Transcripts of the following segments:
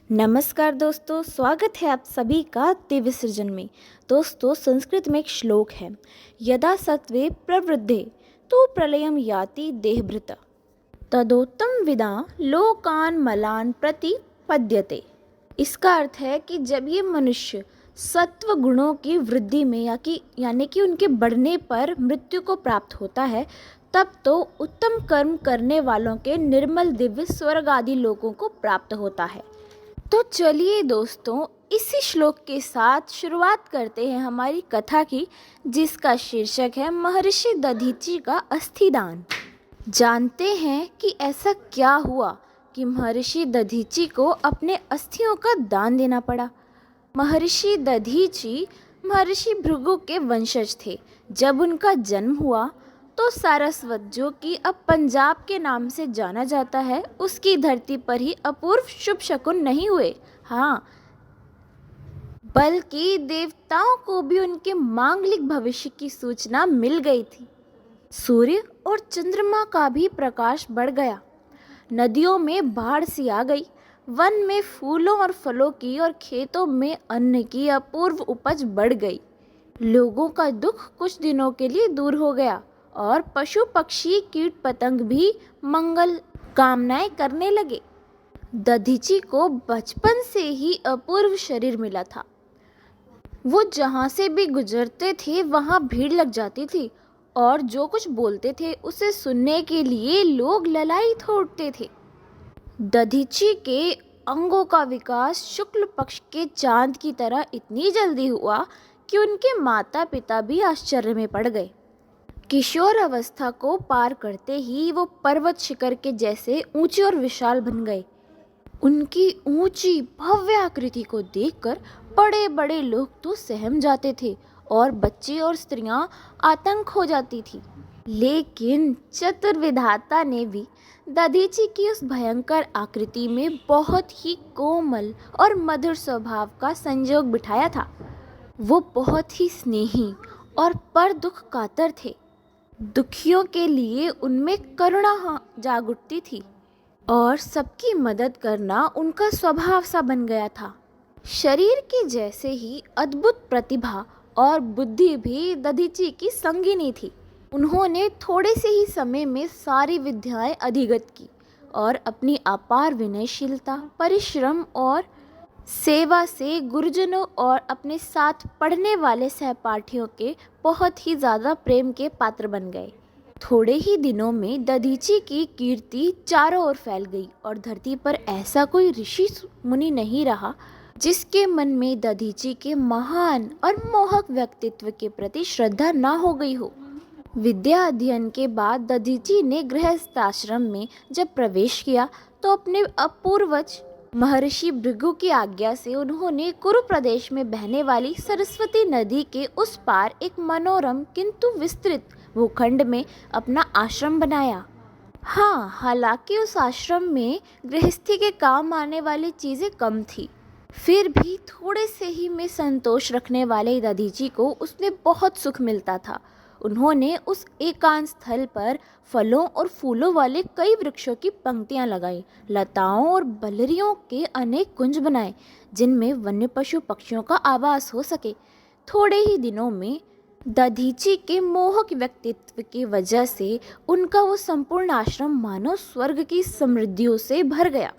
नमस्कार दोस्तों, स्वागत है आप सभी का दिव्य सृजन में। दोस्तों, संस्कृत में एक श्लोक है, यदा सत्वे प्रवृद्धे तो प्रलयम याति देहभृत तदोत्तम विदा लोकान मलान प्रतिपद्यते। इसका अर्थ है कि जब ये मनुष्य सत्व गुणों की वृद्धि में यानी कि उनके बढ़ने पर मृत्यु को प्राप्त होता है, तब तो उत्तम कर्म करने वालों के निर्मल दिव्य स्वर्ग आदि लोगों को प्राप्त होता है। तो चलिए दोस्तों, इसी श्लोक के साथ शुरुआत करते हैं हमारी कथा की, जिसका शीर्षक है महर्षि दधीचि का अस्थिदान। जानते हैं कि ऐसा क्या हुआ कि महर्षि दधीचि को अपने अस्थियों का दान देना पड़ा। महर्षि दधीचि महर्षि भृगु के वंशज थे। जब उनका जन्म हुआ तो सारस्वत, जो कि अब पंजाब के नाम से जाना जाता है, उसकी धरती पर ही अपूर्व शुभ शकुन नहीं हुए, हाँ, बल्कि देवताओं को भी उनके मांगलिक भविष्य की सूचना मिल गई थी। सूर्य और चंद्रमा का भी प्रकाश बढ़ गया, नदियों में बाढ़ सी आ गई, वन में फूलों और फलों की और खेतों में अन्न की अपूर्व उपज बढ़ गई। लोगों का दुख कुछ दिनों के लिए दूर हो गया और पशु पक्षी कीट पतंग भी मंगल कामनाएं करने लगे। दधीचि को बचपन से ही अपूर्व शरीर मिला था। वो जहाँ से भी गुजरते थे वहाँ भीड़ लग जाती थी और जो कुछ बोलते थे उसे सुनने के लिए लोग ललायत हो उठते थे। दधीचि के अंगों का विकास शुक्ल पक्ष के चांद की तरह इतनी जल्दी हुआ कि उनके माता पिता भी आश्चर्य में पड़ गए। किशोर अवस्था को पार करते ही वो पर्वत शिखर के जैसे ऊंचे और विशाल बन गए। उनकी ऊंची भव्य आकृति को देखकर बड़े बड़े लोग तो सहम जाते थे और बच्चे और स्त्रियां आतंक हो जाती थी। लेकिन चतुर विधाता ने भी दधीचि की उस भयंकर आकृति में बहुत ही कोमल और मधुर स्वभाव का संयोग बिठाया था। वो बहुत ही स्नेही और पर दुख कातर थे। दुखियों के लिए उनमें करुणा जाग उठती थी और सबकी मदद करना उनका स्वभाव सा बन गया था। शरीर की जैसे ही अद्भुत प्रतिभा और बुद्धि भी दधीचि की संगिनी थी। उन्होंने थोड़े से ही समय में सारी विद्याएं अधिगत की और अपनी अपार विनयशीलता, परिश्रम और सेवा से गुरुजनों और अपने साथ पढ़ने वाले सहपाठियों के बहुत ही ज़्यादा प्रेम के पात्र बन गए। थोड़े ही दिनों में दधीचि की कीर्ति चारों ओर फैल गई और धरती पर ऐसा कोई ऋषि मुनि नहीं रहा जिसके मन में दधीचि के महान और मोहक व्यक्तित्व के प्रति श्रद्धा ना हो गई हो। विद्या अध्ययन के बाद दधीचि ने गृहस्थाश्रम में जब प्रवेश किया तो अपने अपूर्वज महर्षि भृगु की आज्ञा से उन्होंने कुरु प्रदेश में बहने वाली सरस्वती नदी के उस पार एक मनोरम किंतु विस्तृत भूखंड में अपना आश्रम बनाया। हाँ, हालांकि उस आश्रम में गृहस्थी के काम आने वाली चीज़ें कम थी, फिर भी थोड़े से ही में संतोष रखने वाले दधीचि को उसमें बहुत सुख मिलता था। उन्होंने उस एकांत स्थल पर फलों और फूलों वाले कई वृक्षों की पंक्तियां लगाई, लताओं और बलरियों के अनेक कुंज बनाए जिनमें वन्य पशु पक्षियों का आवास हो सके। थोड़े ही दिनों में दधीचि के मोहक व्यक्तित्व की वजह से उनका वो संपूर्ण आश्रम मानो स्वर्ग की समृद्धियों से भर गया।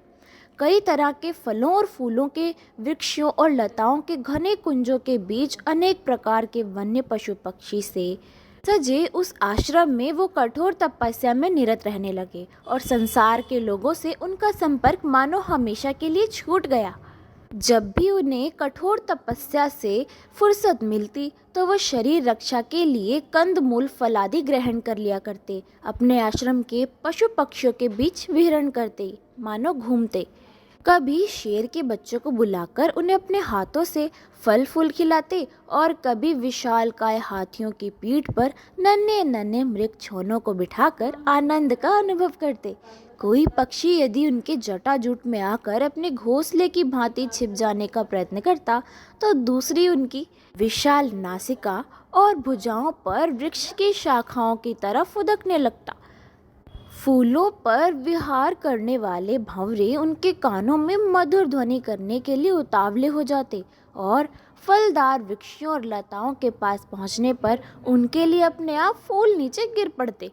कई तरह के फलों और फूलों के वृक्षों और लताओं के घने कुंजों के बीच अनेक प्रकार के वन्य पशु पक्षी से सजे उस आश्रम में वो कठोर तपस्या में निरत रहने लगे और संसार के लोगों से उनका संपर्क मानो हमेशा के लिए छूट गया। जब भी उन्हें कठोर तपस्या से फुर्सत मिलती तो वह शरीर रक्षा के लिए कंदमूल फलादि ग्रहण कर लिया करते, अपने आश्रम के पशु पक्षियों के बीच विहरण करते, मानो घूमते। कभी शेर के बच्चों को बुलाकर उन्हें अपने हाथों से फल फूल खिलाते और कभी विशालकाय हाथियों की पीठ पर नन्हे नन्हे मृग छोनों को बिठाकर आनंद का अनुभव करते। कोई पक्षी यदि उनके जटाजूट में आकर अपने घोंसले की भांति छिप जाने का प्रयत्न करता तो दूसरी उनकी विशाल नासिका और भुजाओं पर वृक्ष की शाखाओं की तरफ उदकने लगता। फूलों पर विहार करने वाले भंवरे उनके कानों में मधुर ध्वनि करने के लिए उतावले हो जाते और फलदार वृक्षों और लताओं के पास पहुंचने पर उनके लिए अपने आप फूल नीचे गिर पड़ते।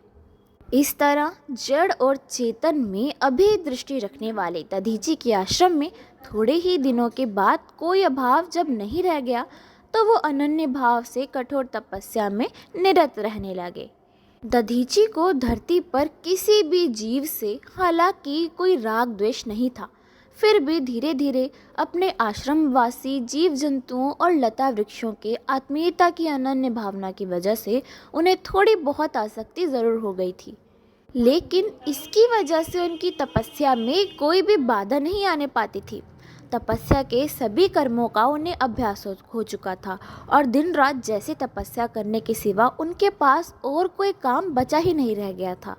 इस तरह जड़ और चेतन में अभेद दृष्टि रखने वाले दधीची के आश्रम में थोड़े ही दिनों के बाद कोई अभाव जब नहीं रह गया तो वो अनन्य भाव से कठोर तपस्या में निरत रहने लगे। दधीची को धरती पर किसी भी जीव से हालांकि कोई राग द्वेष नहीं था, फिर भी धीरे धीरे अपने आश्रमवासी जीव जंतुओं और लता वृक्षों के आत्मीयता की अनन्य भावना की वजह से उन्हें थोड़ी बहुत आसक्ति ज़रूर हो गई थी, लेकिन इसकी वजह से उनकी तपस्या में कोई भी बाधा नहीं आने पाती थी। तपस्या के सभी कर्मों का उन्हें अभ्यास हो चुका था और दिन रात जैसे तपस्या करने के सिवा उनके पास और कोई काम बचा ही नहीं रह गया था।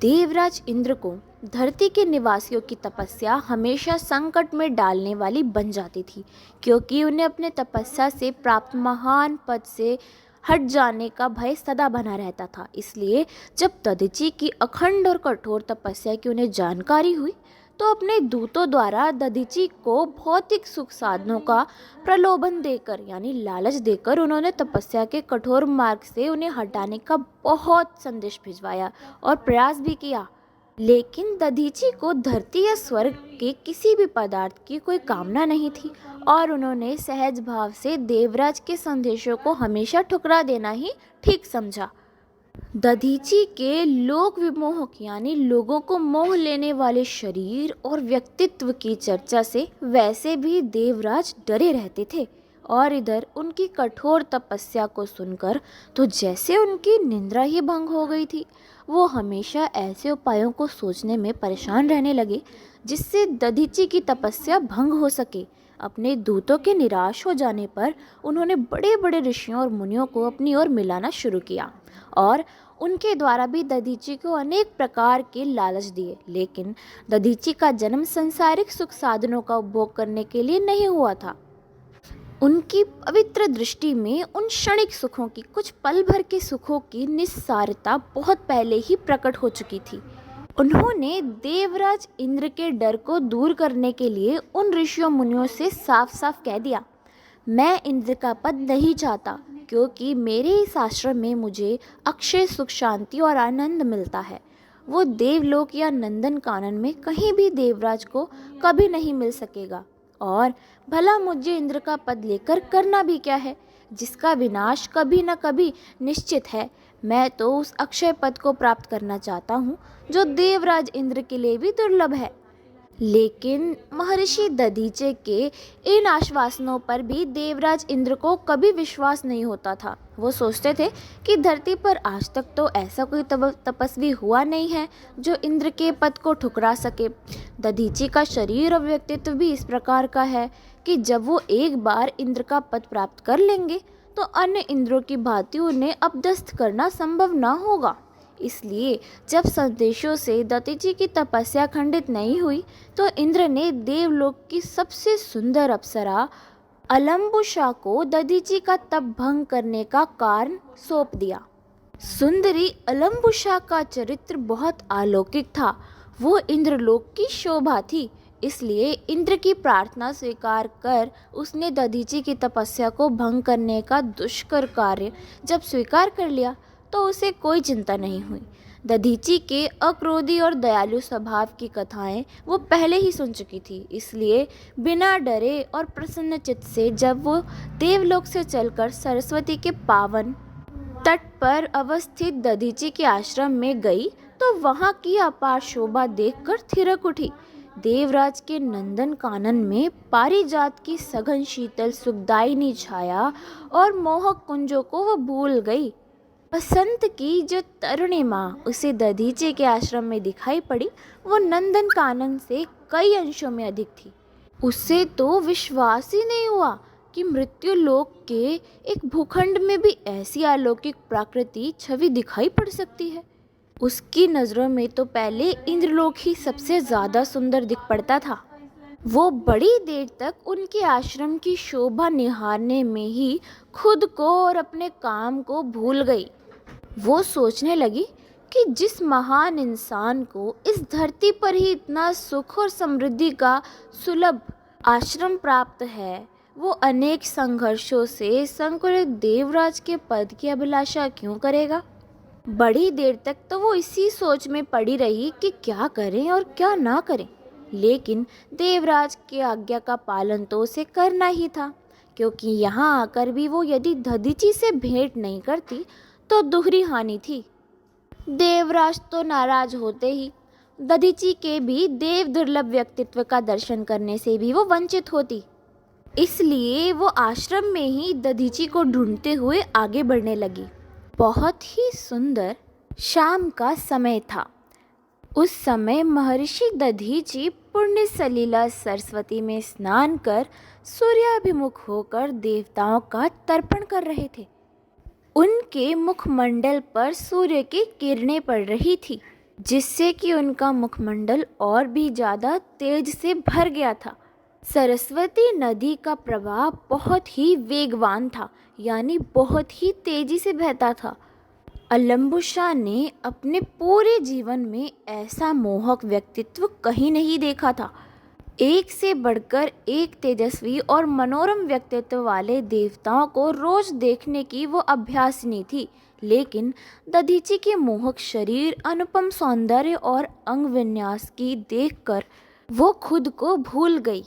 देवराज इंद्र को धरती के निवासियों की तपस्या हमेशा संकट में डालने वाली बन जाती थी, क्योंकि उन्हें अपने तपस्या से प्राप्त महान पद से हट जाने का भय सदा बना रहता था। इसलिए जब दधीची की अखंड और कठोर तपस्या की उन्हें जानकारी हुई तो अपने दूतों द्वारा दधीची को भौतिक सुख साधनों का प्रलोभन देकर यानी लालच देकर उन्होंने तपस्या के कठोर मार्ग से उन्हें हटाने का बहुत संदेश भिजवाया और प्रयास भी किया। लेकिन दधीची को धरती या स्वर्ग के किसी भी पदार्थ की कोई कामना नहीं थी और उन्होंने सहज भाव से देवराज के संदेशों को हमेशा ठुकरा देना ही ठीक समझा। दधीची के लोक विमोहक यानी लोगों को मोह लेने वाले शरीर और व्यक्तित्व की चर्चा से वैसे भी देवराज डरे रहते थे और इधर उनकी कठोर तपस्या को सुनकर तो जैसे उनकी निंद्रा ही भंग हो गई थी। वो हमेशा ऐसे उपायों को सोचने में परेशान रहने लगे जिससे दधीची की तपस्या भंग हो सके। अपने दूतों के निराश हो जाने पर उन्होंने बड़े बड़े ऋषियों और मुनियों को अपनी ओर मिलाना शुरू किया और उनके द्वारा भी दधीची को अनेक प्रकार के लालच दिए। लेकिन दधीची का जन्म सांसारिक सुख साधनों का उपभोग करने के लिए नहीं हुआ था। उनकी पवित्र दृष्टि में उन क्षणिक सुखों की, कुछ पल भर के सुखों की निस्सारता बहुत पहले ही प्रकट हो चुकी थी। उन्होंने देवराज इंद्र के डर को दूर करने के लिए उन ऋषियों मुनियों से साफ साफ कह दिया, मैं इंद्र का पद नहीं चाहता, क्योंकि मेरे इस आश्रम में मुझे अक्षय सुख, शांति और आनंद मिलता है। वो देवलोक या नंदन कानन में कहीं भी देवराज को कभी नहीं मिल सकेगा। और भला मुझे इंद्र का पद लेकर करना भी क्या है, जिसका विनाश कभी न कभी निश्चित है। मैं तो उस अक्षय पद को प्राप्त करना चाहता हूँ जो देवराज इंद्र के लिए भी दुर्लभ है। लेकिन महर्षि दधीचे के इन आश्वासनों पर भी देवराज इंद्र को कभी विश्वास नहीं होता था। वो सोचते थे कि धरती पर आज तक तो ऐसा कोई तपस्वी हुआ नहीं है जो इंद्र के पद को ठुकरा सके। दधीची का शरीर और व्यक्तित्व भी इस प्रकार का है कि जब वो एक बार इंद्र का पद प्राप्त कर लेंगे तो अन्य इंद्रों की भांति उन्हें अपदस्थ करना संभव न होगा। इसलिए जब संदेशों से दधीची की तपस्या खंडित नहीं हुई तो इंद्र ने देवलोक की सबसे सुंदर अप्सरा अलम्बुशा को दधीची का तप भंग करने का कारण सौंप दिया। सुंदरी अलम्बुशा का चरित्र बहुत अलौकिक था। वो इंद्रलोक की शोभा थी, इसलिए इंद्र की प्रार्थना स्वीकार कर उसने दधीची की तपस्या को भंग करने का दुष्कर कार्य जब स्वीकार कर लिया तो उसे कोई चिंता नहीं हुई। दधीची के अक्रोधी और दयालु स्वभाव की कथाएं वो पहले ही सुन चुकी थी, इसलिए बिना डरे और प्रसन्न चित्त से जब वो देवलोक से चलकर सरस्वती के पावन तट पर अवस्थित दधीची के आश्रम में गई तो वहाँ की अपार शोभा देखकर थिरक उठी। देवराज के नंदन कानन में पारिजात की सघन शीतल सुखदायिनी छाया और मोहक कुंजों को वो भूल गई। बसंत की जो तरुणिमा उसे दधीचे के आश्रम में दिखाई पड़ी वो नंदन कानन से कई अंशों में अधिक थी। उससे तो विश्वास ही नहीं हुआ कि मृत्यु लोक के एक भूखंड में भी ऐसी अलौकिक प्राकृतिक छवि दिखाई पड़ सकती है। उसकी नज़रों में तो पहले इंद्रलोक ही सबसे ज़्यादा सुंदर दिख पड़ता था। वो बड़ी देर तक उनके आश्रम की शोभा निहारने में ही खुद को और अपने काम को भूल गई। वो सोचने लगी कि जिस महान इंसान को इस धरती पर ही इतना सुख और समृद्धि का सुलभ आश्रम प्राप्त है, वो अनेक संघर्षों से संकुलित देवराज के पद की अभिलाषा क्यों करेगा। बड़ी देर तक तो वो इसी सोच में पड़ी रही कि क्या करें और क्या ना करें, लेकिन देवराज की आज्ञा का पालन तो उसे करना ही था, क्योंकि यहाँ आकर भी वो यदि दधीची से भेंट नहीं करती तो दोहरी हानि थी। देवराज तो नाराज होते ही दधीची के भी देव दुर्लभ व्यक्तित्व का दर्शन करने से भी वो वंचित होती। इसलिए वो आश्रम में ही दधीची को ढूंढते हुए आगे बढ़ने लगी। बहुत ही सुंदर शाम का समय था। उस समय महर्षि दधीची पुण्य सलीला सरस्वती में स्नान कर सूर्याभिमुख होकर देवताओं का तर्पण कर रहे थे। उनके मुखमंडल पर सूर्य की किरणें पड़ रही थी, जिससे कि उनका मुखमंडल और भी ज़्यादा तेज से भर गया था। सरस्वती नदी का प्रवाह बहुत ही वेगवान था, यानी बहुत ही तेजी से बहता था। अलम्बुशा ने अपने पूरे जीवन में ऐसा मोहक व्यक्तित्व कहीं नहीं देखा था। एक से बढ़कर एक तेजस्वी और मनोरम व्यक्तित्व वाले देवताओं को रोज देखने की वो अभ्यासिनी थी, लेकिन दधीची के मोहक शरीर, अनुपम सौंदर्य और अंग विन्यास की देखकर वो खुद को भूल गई।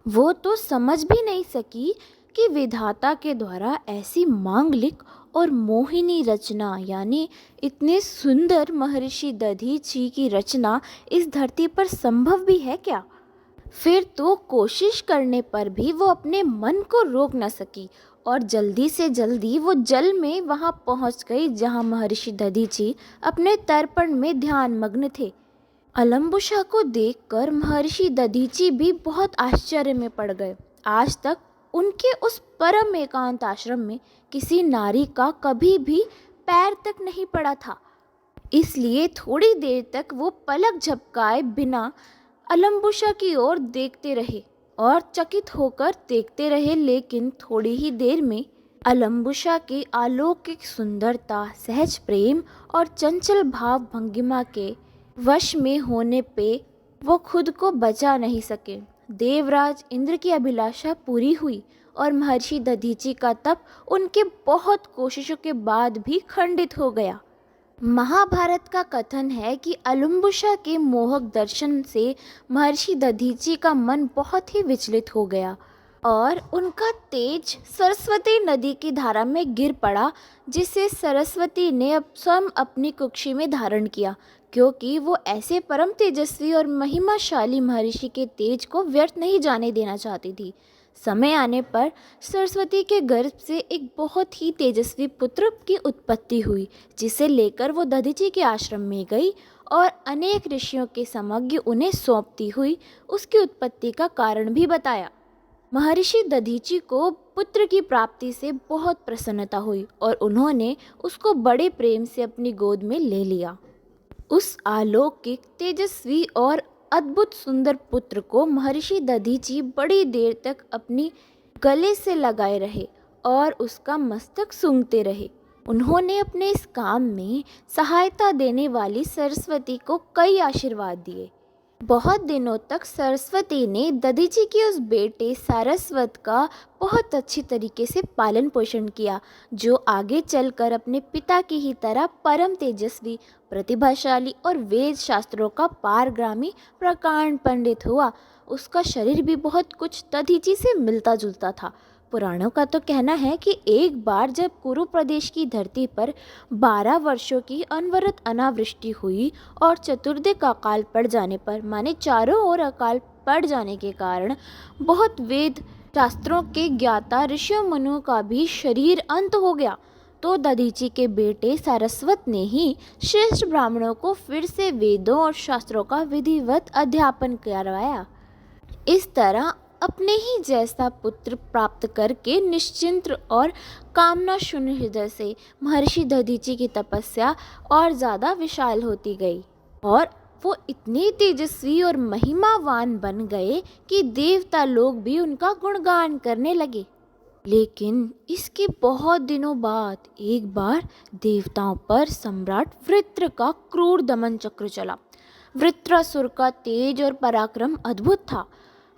वो तो समझ भी नहीं सकी कि विधाता के द्वारा ऐसी मांगलिक और मोहिनी रचना, यानी इतने सुंदर महर्षि दधीची की रचना इस धरती पर संभव भी है क्या। फिर तो कोशिश करने पर भी वो अपने मन को रोक न सकी और जल्दी से जल्दी वो जल में वहाँ पहुँच गई जहाँ महर्षि दधीची अपने तर्पण में ध्यान मग्न थे। अलम्बुशा को देखकर महर्षि दधीची भी बहुत आश्चर्य में पड़ गए। आज तक उनके उस परम एकांत आश्रम में किसी नारी का कभी भी पैर तक नहीं पड़ा था। इसलिए थोड़ी देर तक वो पलक झपकाए बिना अलम्बुशा की ओर देखते रहे और चकित होकर देखते रहे, लेकिन थोड़ी ही देर में अलम्बुशा की अलौकिक सुंदरता, सहज प्रेम और चंचल भाव भंगिमा के वश में होने पे वो खुद को बचा नहीं सके। देवराज इंद्र की अभिलाषा पूरी हुई और महर्षि दधीची का तप उनके बहुत कोशिशों के बाद भी खंडित हो गया। महाभारत का कथन है कि अलम्बुशा के मोहक दर्शन से महर्षि दधीची का मन बहुत ही विचलित हो गया और उनका तेज सरस्वती नदी की धारा में गिर पड़ा, जिसे सरस्वती ने अब स्वयं अपनी कुक्षी में धारण किया, क्योंकि वो ऐसे परम तेजस्वी और महिमाशाली महर्षि के तेज को व्यर्थ नहीं जाने देना चाहती थी। समय आने पर सरस्वती के गर्भ से एक बहुत ही तेजस्वी पुत्र की उत्पत्ति हुई, जिसे लेकर वो दधीची के आश्रम में गई और अनेक ऋषियों के समक्ष उन्हें सौंपती हुई उसकी उत्पत्ति का कारण भी बताया। महर्षि दधीची को पुत्र की प्राप्ति से बहुत प्रसन्नता हुई और उन्होंने उसको बड़े प्रेम से अपनी गोद में ले लिया। उस अलौकिक, तेजस्वी और अद्भुत सुंदर पुत्र को महर्षि दधीची बड़ी देर तक अपनी गले से लगाए रहे और उसका मस्तक सूंघते रहे। उन्होंने अपने इस काम में सहायता देने वाली सरस्वती को कई आशीर्वाद दिए। बहुत दिनों तक सरस्वती ने दधीची के उस बेटे सारस्वत का बहुत अच्छी तरीके से पालन पोषण किया, जो आगे चलकर अपने पिता की ही तरह परम तेजस्वी, प्रतिभाशाली और वेद शास्त्रों का पारगामी प्रकांड पंडित हुआ। उसका शरीर भी बहुत कुछ दधीची से मिलता जुलता था। पुराणों का तो कहना है कि एक बार जब कुरु प्रदेश की धरती पर 12 वर्षों की अनवरत अनावृष्टि हुई और चतुर्दिक अकाल पड़ जाने पर, माने चारों ओर अकाल पड़ जाने के कारण बहुत वेद शास्त्रों के ज्ञाता ऋषियों मुनियों का भी शरीर अंत हो गया, तो दधीची के बेटे सारस्वत ने ही श्रेष्ठ ब्राह्मणों को फिर से वेदों और शास्त्रों का विधिवत अध्यापन करवाया। इस तरह अपने ही जैसा पुत्र प्राप्त करके निश्चिंत और कामना शून्य हृदय से महर्षि दधीची की तपस्या और ज़्यादा विशाल होती गई और वो इतने तेजस्वी और महिमावान बन गए कि देवता लोग भी उनका गुणगान करने लगे। लेकिन इसके बहुत दिनों बाद एक बार देवताओं पर सम्राट वृत्र का क्रूर दमन चक्र चला। वृत्रासुर का तेज और पराक्रम अद्भुत था।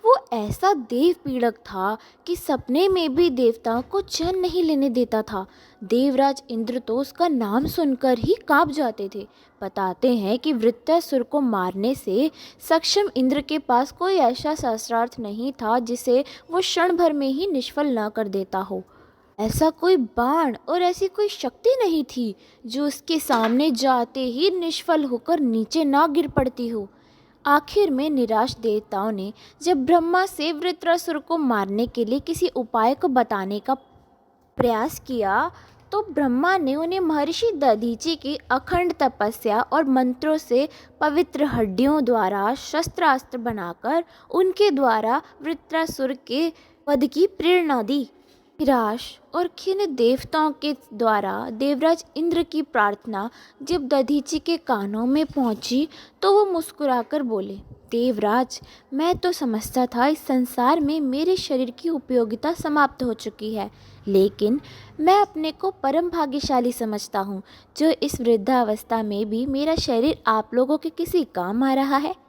वो ऐसा देव पीड़क था कि सपने में भी देवताओं को चैन नहीं लेने देता था। देवराज इंद्र तो उसका नाम सुनकर ही कांप जाते थे। बताते हैं कि वृत्रासुर को मारने से सक्षम इंद्र के पास कोई ऐसा शस्त्रास्त्र नहीं था जिसे वो क्षण भर में ही निष्फल न कर देता हो। ऐसा कोई बाण और ऐसी कोई शक्ति नहीं थी जो उसके सामने जाते ही निष्फल होकर नीचे ना गिर पड़ती हो। आखिर में निराश देवताओं ने जब ब्रह्मा से वृत्रासुर को मारने के लिए किसी उपाय को बताने का प्रयास किया तो ब्रह्मा ने उन्हें महर्षि दधीचि की अखंड तपस्या और मंत्रों से पवित्र हड्डियों द्वारा शस्त्रास्त्र बनाकर उनके द्वारा वृत्रासुर के वध की प्रेरणा दी। निराश और खिन्न देवताओं के द्वारा देवराज इंद्र की प्रार्थना जब दधीचि के कानों में पहुंची तो वो मुस्कुराकर बोले, देवराज, मैं तो समझता था इस संसार में मेरे शरीर की उपयोगिता समाप्त हो चुकी है, लेकिन मैं अपने को परम भाग्यशाली समझता हूँ जो इस वृद्धावस्था में भी मेरा शरीर आप लोगों के किसी काम आ रहा है।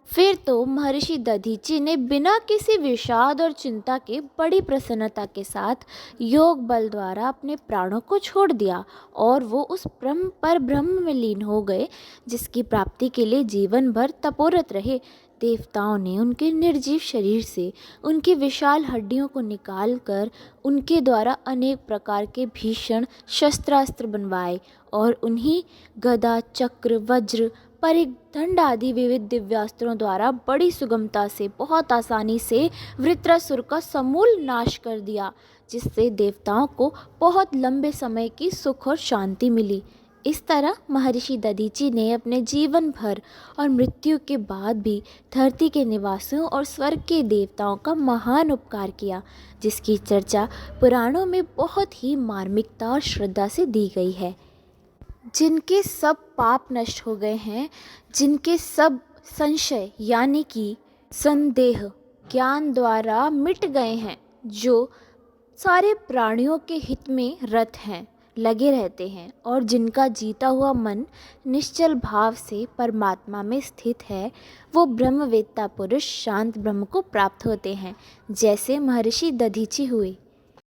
फिर तो महर्षि दधीचि ने बिना किसी विषाद और चिंता के बड़ी प्रसन्नता के साथ योग बल द्वारा अपने प्राणों को छोड़ दिया और वो उस ब्रह्म में लीन हो गए जिसकी प्राप्ति के लिए जीवन भर तपोरत रहे। देवताओं ने उनके निर्जीव शरीर से उनकी विशाल हड्डियों को निकालकर उनके द्वारा अनेक प्रकार के भीषण शस्त्रास्त्र बनवाए और उन्हीं गदा, चक्र, वज्र, परिदंड आदि विविध दिव्यास्त्रों द्वारा बड़ी सुगमता से बहुत आसानी से वृत्रासुर का समूल नाश कर दिया, जिससे देवताओं को बहुत लंबे समय की सुख और शांति मिली। इस तरह महर्षि दधीचि ने अपने जीवन भर और मृत्यु के बाद भी धरती के निवासियों और स्वर्ग के देवताओं का महान उपकार किया, जिसकी चर्चा पुराणों में बहुत ही मार्मिकता और श्रद्धा से दी गई है। जिनके सब पाप नष्ट हो गए हैं, जिनके सब संशय यानी कि संदेह ज्ञान द्वारा मिट गए हैं, जो सारे प्राणियों के हित में रत हैं, लगे रहते हैं और जिनका जीता हुआ मन निश्चल भाव से परमात्मा में स्थित है, वो ब्रह्मवेत्ता पुरुष शांत ब्रह्म को प्राप्त होते हैं, जैसे महर्षि दधीचि हुए।